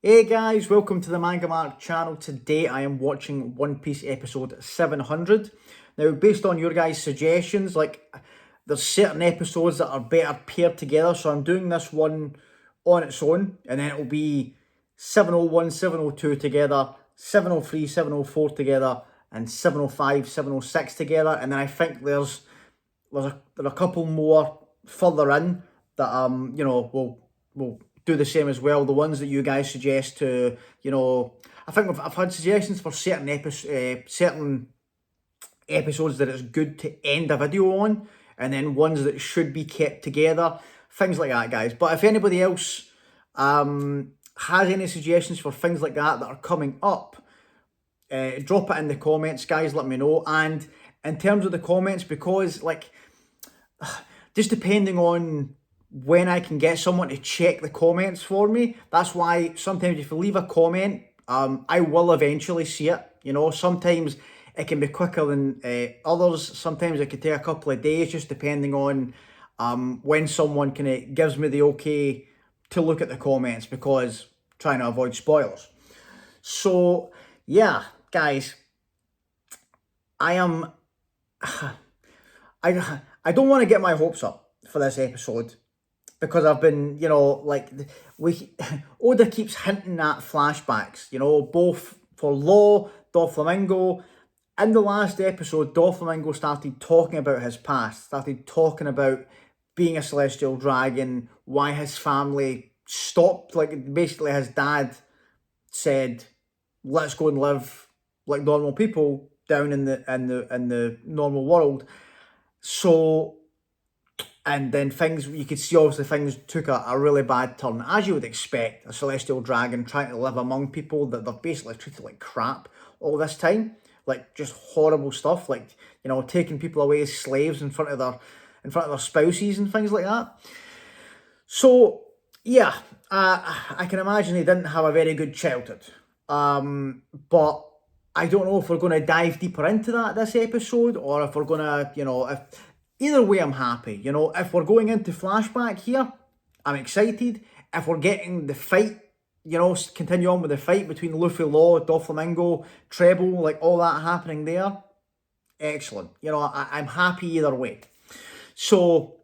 Hey guys, welcome to the MangaMark channel. Today I am watching One Piece episode 700. Now, based on your guys' suggestions, there's certain episodes that are better paired together, so I'm doing this one on its own, and then it'll be 701, 702 together, 703, 704 together, and 705, 706 together, and then I think there are a couple more further in that we'll do the same as well. The ones that you guys suggest to, I think I've had suggestions for certain episodes that it's good to end a video on, and then ones that should be kept together, things like that, guys. But if anybody else has any suggestions for things like that are coming up, drop it in the comments, guys. Let me know. And in terms of the comments, because just depending on when I can get someone to check the comments for me, that's why sometimes if you leave a comment, I will eventually see it. Sometimes it can be quicker than others. Sometimes it could take a couple of days, just depending on when someone gives me the okay to look at the comments, because trying to avoid spoilers. So yeah, guys, I don't want to get my hopes up for this episode, because I've been, Oda keeps hinting at flashbacks, both for Law, Doflamingo. In the last episode, Doflamingo started talking about his past, started talking about being a celestial dragon, why his family stopped, basically his dad said, let's go and live like normal people down in the normal world. So, and then you could see obviously things took a really bad turn, as you would expect, a celestial dragon trying to live among people that they've basically treated like crap all this time, just horrible stuff, taking people away as slaves in front of their spouses and things like that. So yeah, I can imagine they didn't have a very good childhood, but I don't know if we're going to dive deeper into that this episode, or if we're going to, either way, I'm happy. If we're going into flashback here, I'm excited. If we're getting the fight, continue on with the fight between Luffy, Law, Doflamingo, Treble, all that happening there, excellent. I'm happy either way. So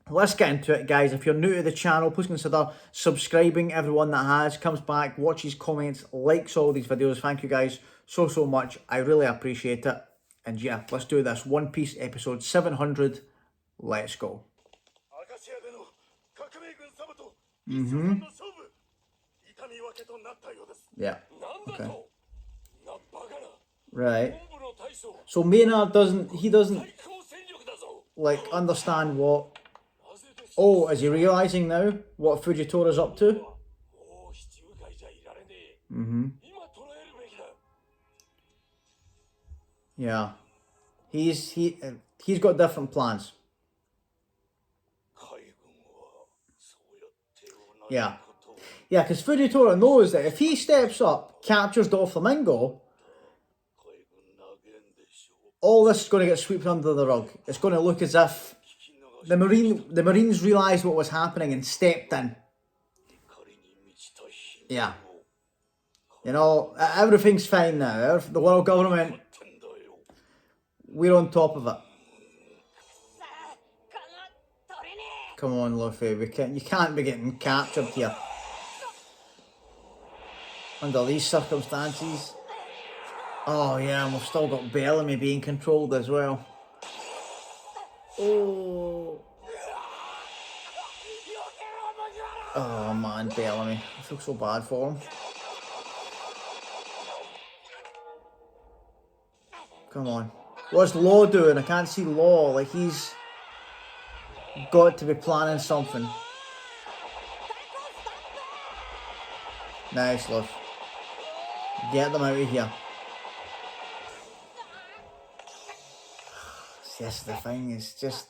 let's get into it, guys. If you're new to the channel, please consider subscribing. Everyone that has, comes back, watches, comments, likes all these videos. Thank you guys so much. I really appreciate it. And yeah, let's do this. One Piece episode 700. Let's go. Yeah. Okay. Right. So Maynard doesn't understand what... Oh, is he realizing now what Fujitora's up to? Yeah. He's got different plans. Yeah. Yeah, because Fujitora knows that if he steps up, captures Doflamingo, all this is going to get swept under the rug. It's going to look as if the Marines realised what was happening and stepped in. Yeah. Everything's fine now. The world government, we're on top of it. Come on, Luffy. You can't be getting captured here under these circumstances. Oh yeah, and we've still got Bellamy being controlled as well. Oh man, Bellamy. I feel so bad for him. Come on. What's Law doing? I can't see Law. He's got to be planning something. Nice, love. Get them out of here. Yes, the thing is just...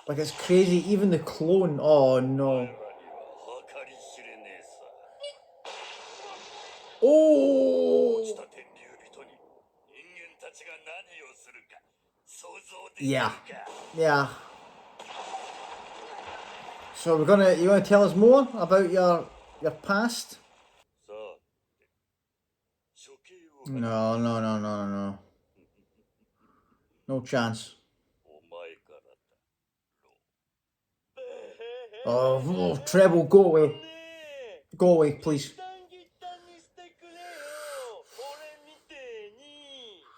it's crazy. Even the clone... Oh, no. Oh! Yeah. Yeah. So you want to tell us more about your your past? No, no, no, no, no. No chance. Oh, treble, go away. Go away, please.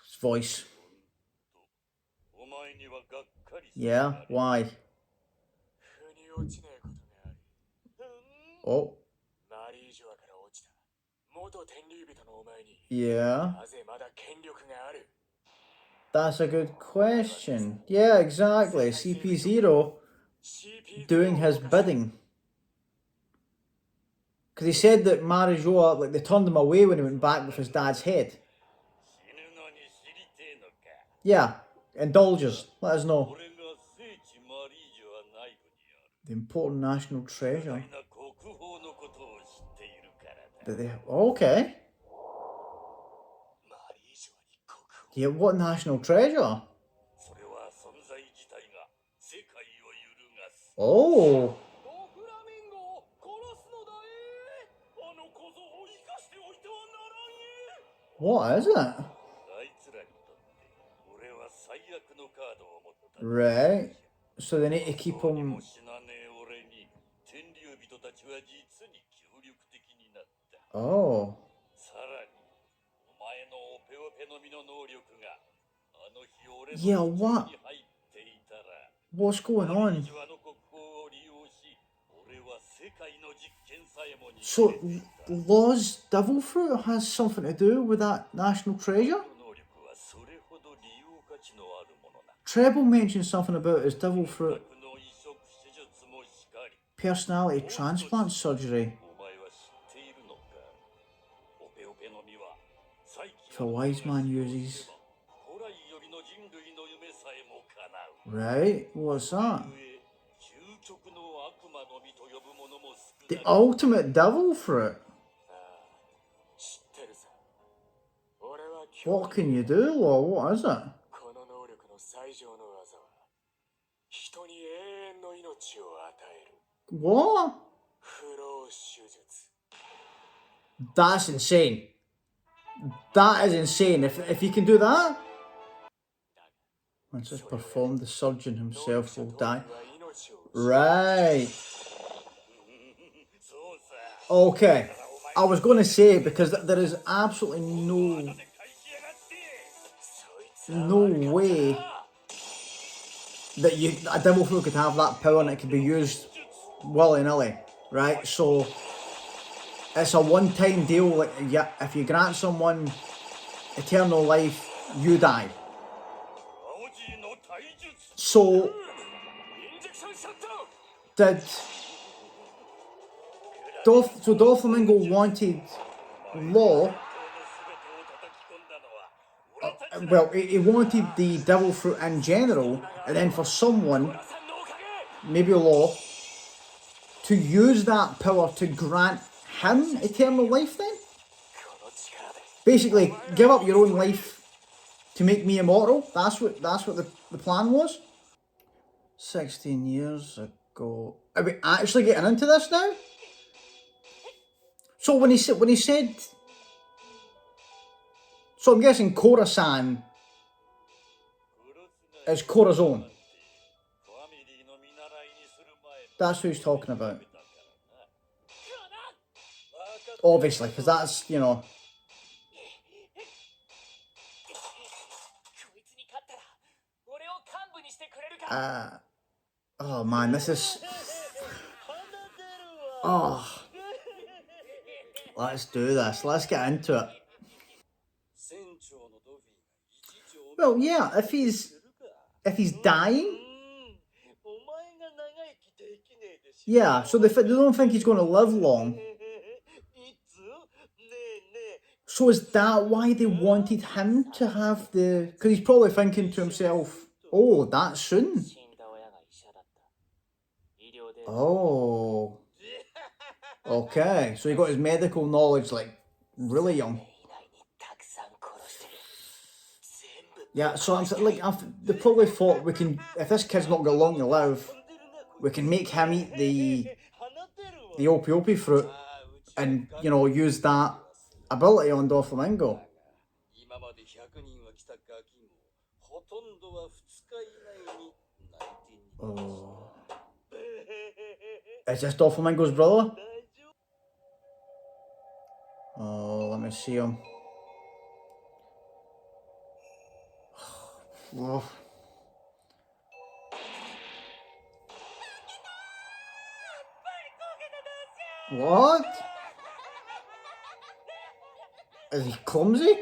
His voice. Yeah, why? Oh. Yeah. That's a good question. Yeah, exactly. CP0 doing his bidding. Because he said that Marijoa, like, they turned him away when he went back with his dad's head. Yeah, indulge us. Let us know. The important national treasure. Okay. Yeah, what national treasure? Oh. What is it? Right. So they need to keep him. Oh. Yeah, what? What's going on? So, Laws Devil Fruit has something to do with that national treasure? Treble mentioned something about his Devil Fruit personality transplant surgery. If a wise man uses... Right, what's that? The ultimate devil fruit? What can you do, Law? What is it? What? That's insane. That is insane. If you can do that... Once it's performed, the surgeon himself will die. Right. Okay. I was going to say, because there is absolutely no way that a devil fruit could have that power and it could be used willy-nilly, right? So it's a one-time deal. Like, yeah, if you grant someone eternal life, you die. So Doflamingo wanted Law. Well, he wanted the devil fruit in general, and then for someone, maybe Law, to use that power to grant him eternal life then? Basically, give up your own life to make me immortal. That's what the plan was. 16 years ago. Are we actually getting into this now? So when he said, so I'm guessing Corazon is Corazon. That's who he's talking about. Obviously, because that's, you know. Oh man, this is... Oh. Let's do this. Let's get into it. Well, yeah, if he's dying... Yeah, so they don't think he's going to live long. So is that why they wanted him to have the... Because he's probably thinking to himself, oh, that soon? Oh. Okay, so he got his medical knowledge, like, really young. Yeah, so I'm like, they probably thought we can... If this kid's not got long to live, we can make him eat the Ope Ope fruit and, you know, use that ability on Doflamingo. Oh. Is this Doflamingo's brother? Oh, let me see him. Oh. What? Is he clumsy?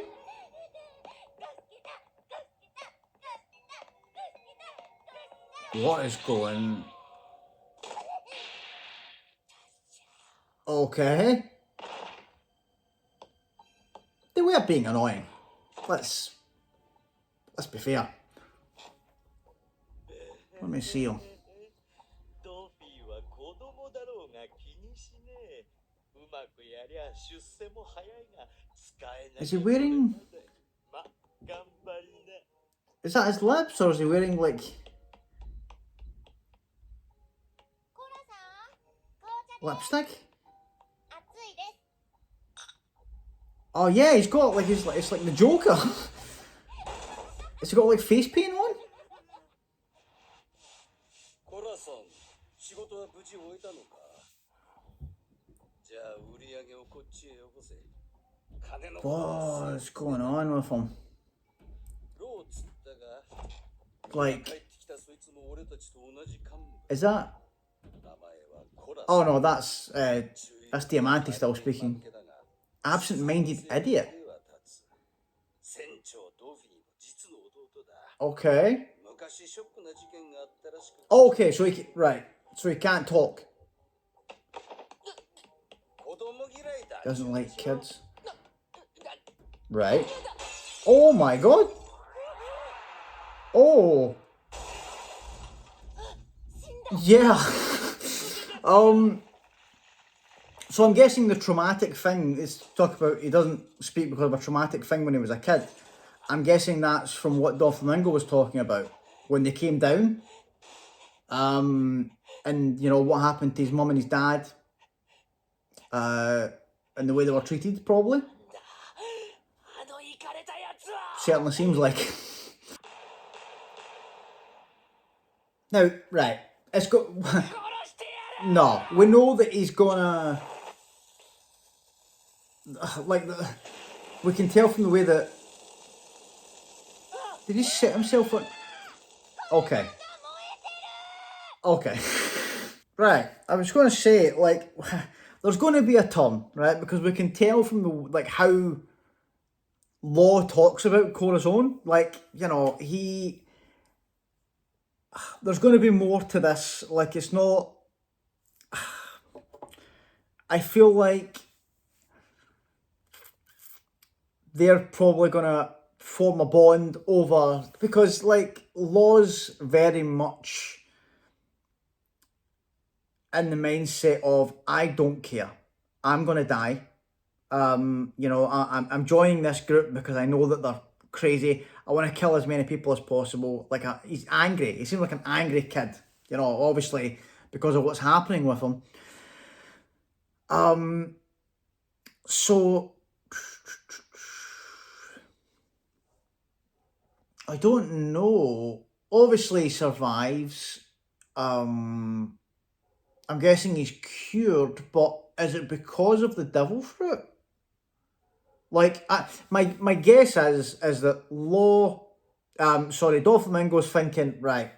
What is going... Okay. They were being annoying. Let's be fair. Let me see him. Is he wearing... Is that his lips, or is he wearing like... lipstick? Oh yeah, he's got like it's like the Joker. Has he got like face paint on? Corazon, 仕事は無事終えたのか。じゃあ売り上げをこっちへよこせ。金の What's going on with him? Like, is that? Oh no, that's Diamante still speaking. Absent-minded idiot. Okay. Okay, so so he can't talk. Doesn't like kids. Right. Oh my god. Oh. Yeah. So I'm guessing the traumatic thing is talk about he doesn't speak because of a traumatic thing when he was a kid. I'm guessing that's from what Doflamingo was talking about when they came down. And you know what happened to his mum and his dad. And the way they were treated, probably. Certainly seems like. Now, right, it's got. No, we know that he's gonna. Like, we can tell from the way that. Did he set himself on? Okay. Okay. Right, I was going to say, like, there's going to be a turn, right? Because we can tell from the, like, how Law talks about Corazon. Like, you know, there's going to be more to this. Like, it's not... I feel like they're probably going to form a bond over... Because, like, Law's very much in the mindset of, I don't care. I'm going to die. You know, I'm joining this group because I know that they're crazy. I want to kill as many people as possible. Like, he's angry. He seems like an angry kid, you know, obviously because of what's happening with him. So I don't know. Obviously he survives. I'm guessing he's cured, but is it because of the devil fruit? Like, my guess is that Doflamingo's thinking, right,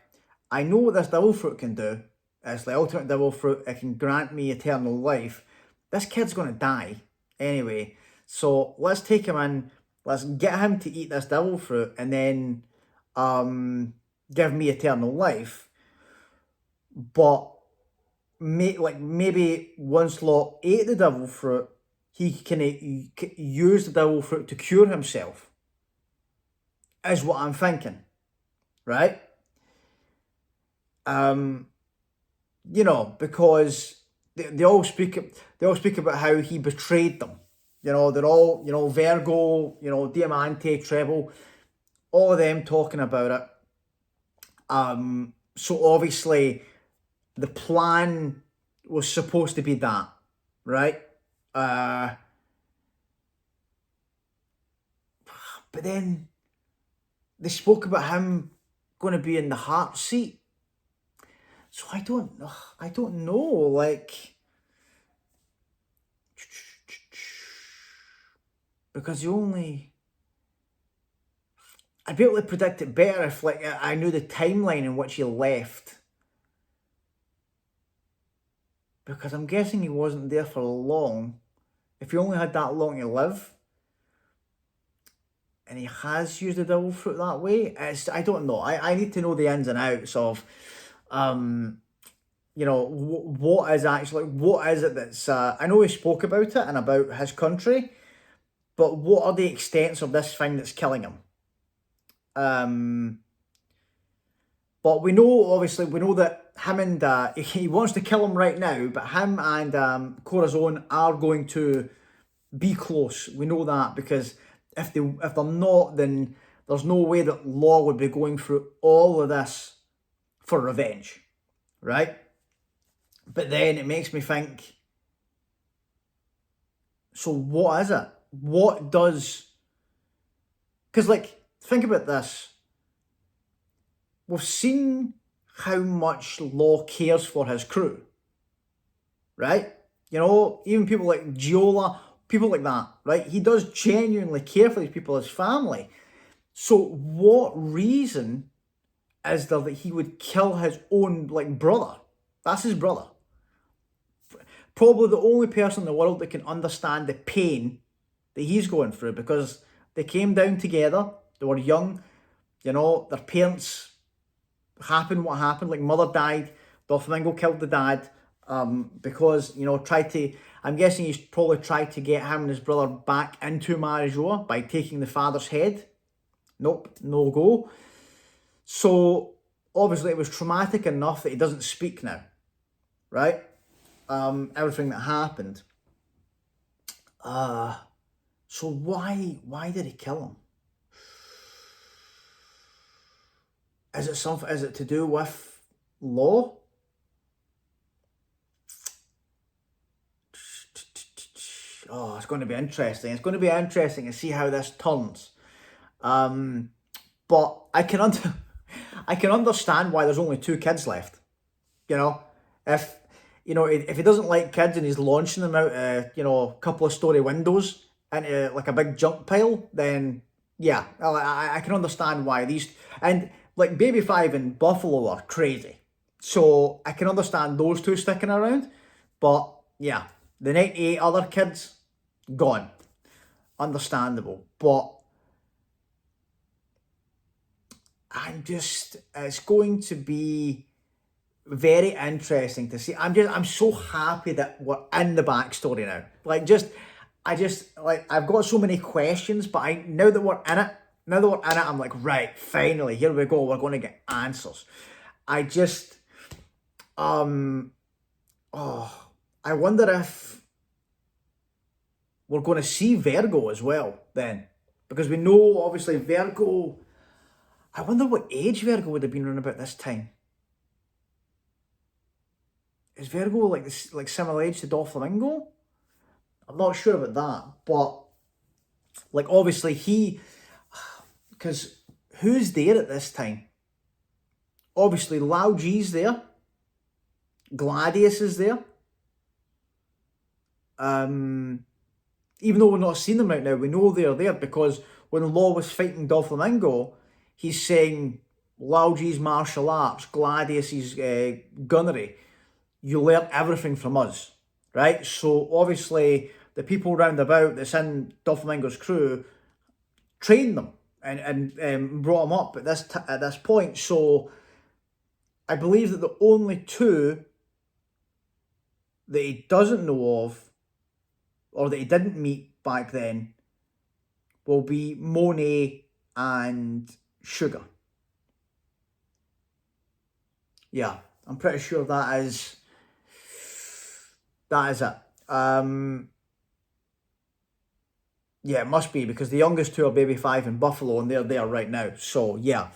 I know what this devil fruit can do. It's the ultimate devil fruit. It can grant me eternal life. This kid's going to die anyway. So let's take him in. Let's get him to eat this devil fruit and then give me eternal life. But maybe once Law ate the devil fruit, he can use the devil fruit to cure himself. Is what I'm thinking, right? You know, because they all speak about how he betrayed them. You know, they're all, you know, Virgo, you know, Diamante, Treble, all of them talking about it. So obviously the plan was supposed to be that, right? But then they spoke about him going to be in the heart seat. So I don't know, like, because I'd be able to predict it better if, like, I knew the timeline in which he left. Because I'm guessing he wasn't there for long. If he only had that long to live, and he has used the devil fruit that way, I don't know. I need to know the ins and outs of, you know, what is it that's, I know he spoke about it and about his country, but what are the extents of this thing that's killing him? But we know that him and, he wants to kill him right now, but him and Corazon are going to be close. We know that, because if they're not, then there's no way that Law would be going through all of this for revenge, right? But then it makes me think, so what is it? What does... Because, like, think about this. We've seen how much Law cares for his crew, right? You know, even people like Giola, people like that, right? He does genuinely care for these people, his family. So what reason is there that he would kill his own, like, brother? That's his brother. Probably the only person in the world that can understand the pain that he's going through, because they came down together, they were young, you know, their parents happened what happened, like mother died, Doflamingo killed the dad, because, you know, I'm guessing he's probably tried to get him and his brother back into Marijoa by taking the father's head. Nope, no go. So, obviously it was traumatic enough that he doesn't speak now, right? Everything that happened. So why did he kill him? Is it to do with Law? Oh, it's going to be interesting. It's going to be interesting to see how this turns. But I can understand why there's only 2 kids left. You know, if he doesn't like kids and he's launching them out, you know, a couple of story windows into like a big junk pile, then yeah, I can understand why these, and like Baby 5 and Buffalo are crazy. So I can understand those 2 sticking around. But yeah, the 98 other kids, gone. Understandable. But it's going to be very interesting to see. I'm so happy that we're in the backstory now. Like, I've got so many questions, but now that we're in it, I'm like, right, finally, here we go. We're going to get answers. I wonder if we're going to see Virgo as well then, because we know obviously Virgo. I wonder what age Virgo would have been around about this time. Is Virgo like this, like similar age to Doflamingo? I'm not sure about that, but like obviously because who's there at this time? Obviously Lao G's there, Gladius is there. Even though we're not seeing them right now, we know they're there, because when Law was fighting Doflamingo, he's saying Lao G's martial arts, Gladius's gunnery. You learn everything from us, right? So obviously the people round about that's in Doflamingo's crew trained them and brought them up at this point. So I believe that the only 2 that he doesn't know of, or that he didn't meet back then, will be Monet and Sugar. Yeah, I'm pretty sure that is it. Yeah, it must be, because the youngest 2 are Baby 5 and Buffalo, and they're there right now. So yeah.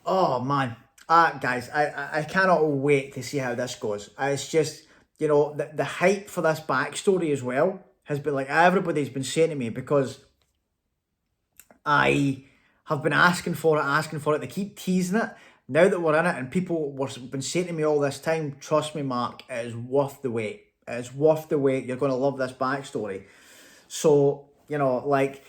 Oh man, guys, I cannot wait to see how this goes. It's just, you know, the hype for this backstory as well has been like, everybody's been saying to me, because I have been asking for it. They keep teasing it. Now that we're in it, and people have been saying to me all this time, trust me, Mark, it is worth the wait. It is worth the wait. You're going to love this backstory. So, you know, like,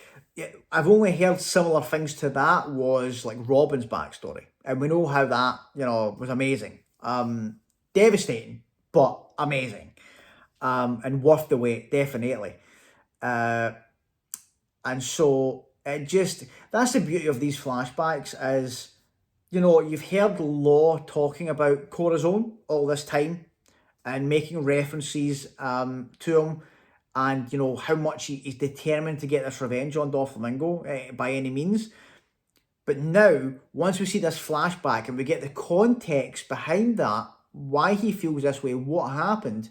I've only heard similar things to that was like Robin's backstory. And we know how that, you know, was amazing. Devastating, but amazing. And worth the wait, definitely. And so it just, that's the beauty of these flashbacks is, you know, you've heard Law talking about Corazon all this time and making references to him, and, you know, how much he's determined to get this revenge on Doflamingo by any means. But now, once we see this flashback and we get the context behind that, why he feels this way, what happened,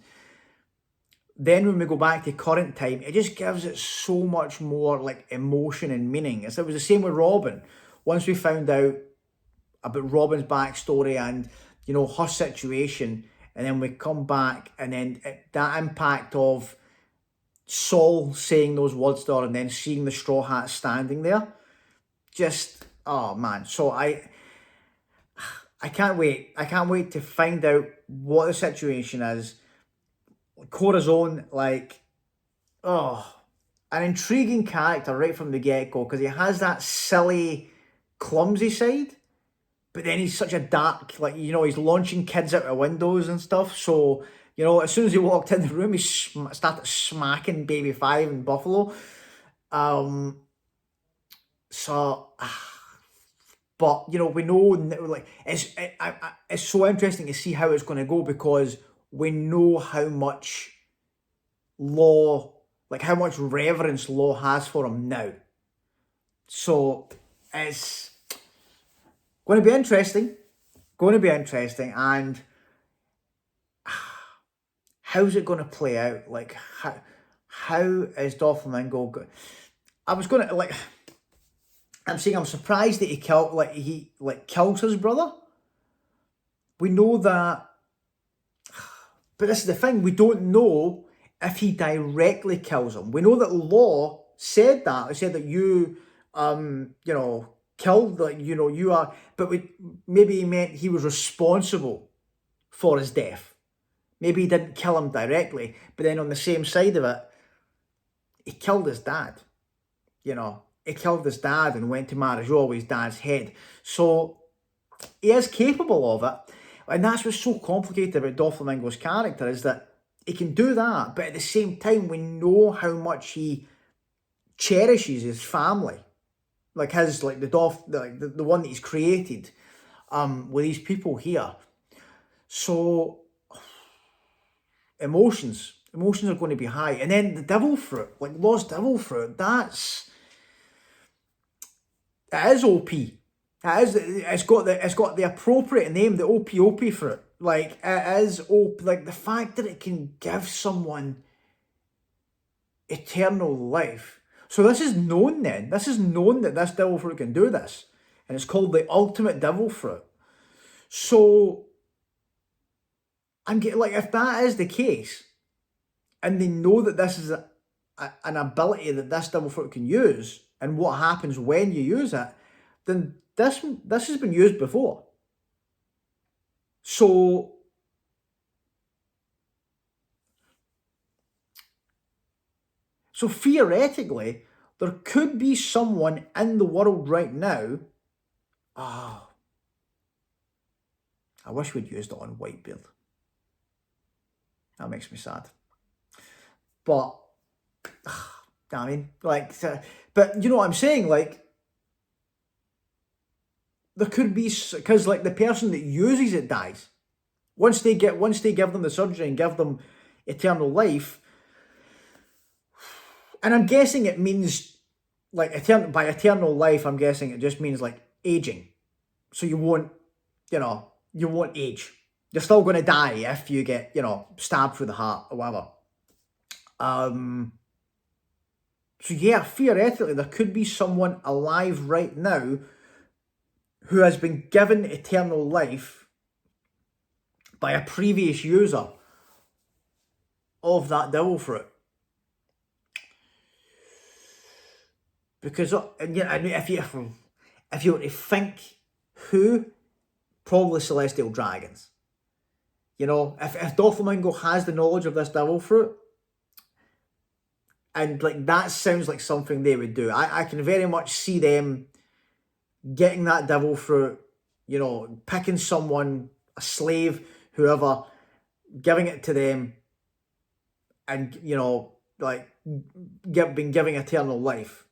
then when we go back to current time, it just gives it so much more like emotion and meaning. It was the same with Robin. Once we found out about Robin's backstory and, you know, her situation, and then we come back, and then that impact of Saul saying those words to her and then seeing the Straw Hat standing there, just, oh man. So I can't wait. I can't wait to find out what the situation is. Corazon, like, oh, an intriguing character right from the get-go, because he has that silly, clumsy side, but then he's such a dark, like, you know, he's launching kids out of windows and stuff. So, you know, as soon as he walked in the room, he started smacking Baby Five and Buffalo. But, you know, we know, like, it's so interesting to see how it's going to go, because we know how much Law, like how much reverence Law has for him now. So it's going to be interesting. And how's it going to play out? Like, how is Doflamingo? I'm saying I'm surprised that he kills his brother. We know that, but this is the thing, we don't know if he directly kills him. We know that Law said that. He said that you know, killed, like, you know, you are, but maybe he meant he was responsible for his death. Maybe he didn't kill him directly, but then on the same side of it, he killed his dad. You know, he killed his dad and went to Marijo with his dad's head. So he is capable of it. And that's what's so complicated about Doflamingo's character, is that he can do that, but at the same time, we know how much he cherishes his family. Like his, like the one that he's created with these people here. So emotions are going to be high. And then the devil fruit, like Lost Devil Fruit, it is OP. It's got the appropriate name, the OP Ope fruit. Like, it is OP. Like, the fact that it can give someone eternal life. So this is known then. This is known that this devil fruit can do this. And it's called the ultimate devil fruit. So I'm getting, like, if that is the case, and they know that this is an ability that this devil fruit can use, and what happens when you use it, then this has been used before. So theoretically, there could be someone in the world right now. Oh, I wish we'd used it on Whitebeard. That makes me sad. But, I mean, like, but you know what I'm saying? Like, there could be, because like the person that uses it dies. Once they give them the surgery and give them eternal life, and I'm guessing it means, like, by eternal life, I'm guessing it just means like aging. So you won't age. You're still going to die if you get, you know, stabbed through the heart or whatever. So yeah, theoretically, there could be someone alive right now who has been given eternal life by a previous user. of that devil fruit. Because if you were to think who, probably celestial dragons. You know, if Doflamingo has the knowledge of this devil fruit, and like that sounds like something they would do. I can very much see them getting that devil fruit, you know, picking someone, a slave, whoever, giving it to them, and, you know, like, been giving eternal life.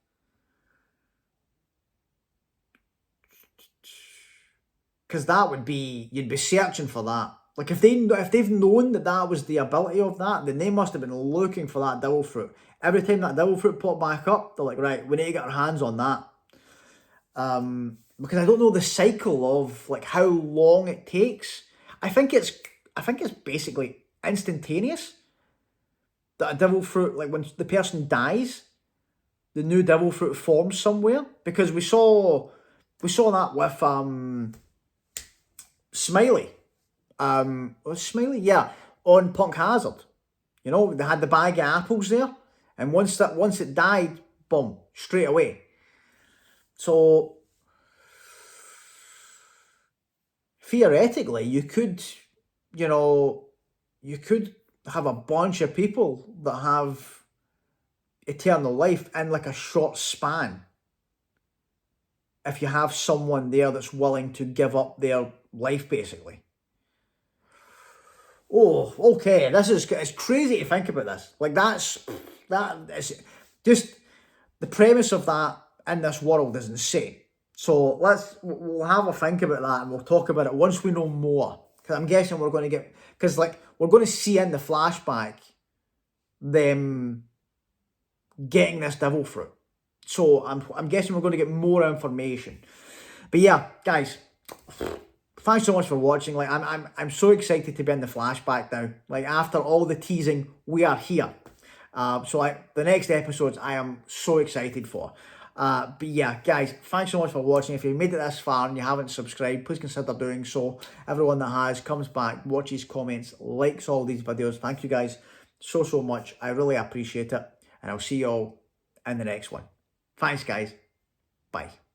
Because that would be, you'd be searching for that. Like, if they've known that was the ability of that, then they must have been looking for that devil fruit. Every time that devil fruit popped back up, they're like, right, we need to get our hands on that. Because I don't know the cycle of like how long it takes. I think it's basically instantaneous. That a devil fruit, like when the person dies, the new devil fruit forms somewhere. Because we saw that with Smiley. Was Smiley? Yeah, on Punk Hazard. You know, they had the bag of apples there, and once it died, boom, straight away. So theoretically, you could have a bunch of people that have eternal life in like a short span. If you have someone there that's willing to give up their life, basically. Oh, okay. It's crazy to think about this. Like that is just the premise of that in this world is insane. So we'll have a think about that and we'll talk about it once we know more. Because I'm guessing we're going to see in the flashback them getting this devil fruit. So I'm guessing we're going to get more information. But yeah, guys, thanks so much for watching. Like I'm so excited to be in the flashback now. Like after all the teasing, we are here. So like the next episodes, I am so excited for. But yeah, guys, thanks so much for watching. If you made it this far and you haven't subscribed, please consider doing so. Everyone that has comes back, watches, comments, likes all these videos. Thank you guys so much. I really appreciate it. And I'll see you all in the next one. Thanks, guys. Bye.